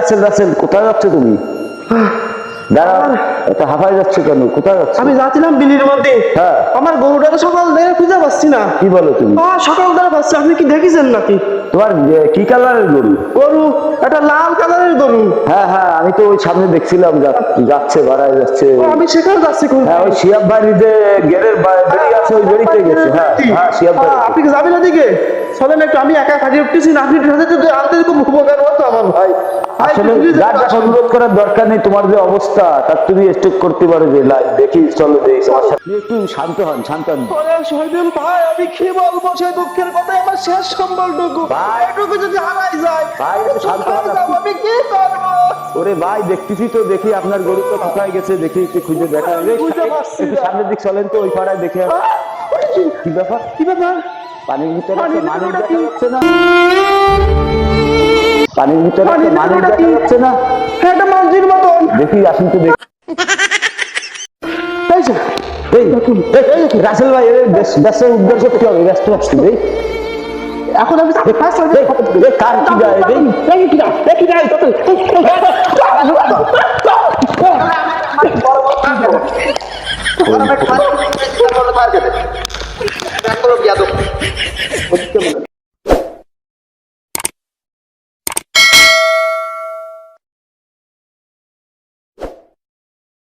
রাসেল রাসেল কোথায় যাচ্ছ তুমি? দাঁড়া, এত হাঁপায় যাচ্ছ কেন? কোথায় যাচ্ছ? আমি যাচ্ছিলাম বিলির মধ্যে। হ্যাঁ। আমার গরুটা তো সকাল ধরে খুঁজে পাচ্ছি না। কি বলো তুমি? সকাল ধরে পাচ্ছি, আপনি কি দেখেছেন নাকি? তোমার কি কালারের গরু? গরু একটা লাল কালারের গরু। হ্যাঁ হ্যাঁ, আমি তো ওই সামনে দেখছিলাম যাচ্ছে, বাড়ায় যাচ্ছে। আমি সেখানে যাচ্ছি। হ্যাঁ, ওই শিয়াব বাড়িতে গেরের বেরিয়ে আছে, ওই বেরিতে গেছে। হ্যাঁ হ্যাঁ, শিয়াব বাড়ি। আপনি কি যাবেন ওদিকে? চলেন একটু, আমি একা কাটিয়ে উঠতেছি না, আপনি সাথে যদি আনতে খুব উপকার হতো আমার ভাই। আসলে যার যার অনুরোধ করার দরকার নেই, তোমার যে অবস্থা তার তুমি স্টেপ করতে পারো যে দেখি চলো দেখি তোমার সাথে। একটু শান্ত হন, শান্ত হন শহীদুল ভাই, আমি কি বলবো সেই দুঃখের কথা, আমার শেষ সম্বলটুকু ভাই। এটুকু যদি হারাই যায় ভাই, একটু শান্ত হন। আমি কি করবো? ওরে ভাই, দেখতেছি তো, দেখি আপনার গরু তো কোথায় গেছে, দেখি একটু খুঁজে দেখা। বুঝতে পারছি একটু না। সামনের দিক চলেন তো, ওই পাড়ায় দেখে কি ব্যাপার। কি ব্যাপার? পানির ভিতরে পানির মানুষ ভিতরে দেখা কি? যাচ্ছে না? পানির ভিতরে মানুষ দেখা যাচ্ছে না? হ্যাঁ, একটা মাঝির মতন। দেখি, আসুন তো দেখি। রাসেল ভাই, ব্যস্ত উদ্ধার করতে হবে, ব্যস্ত আসছি। এখন আমি কার কি যায়? মার্কেটে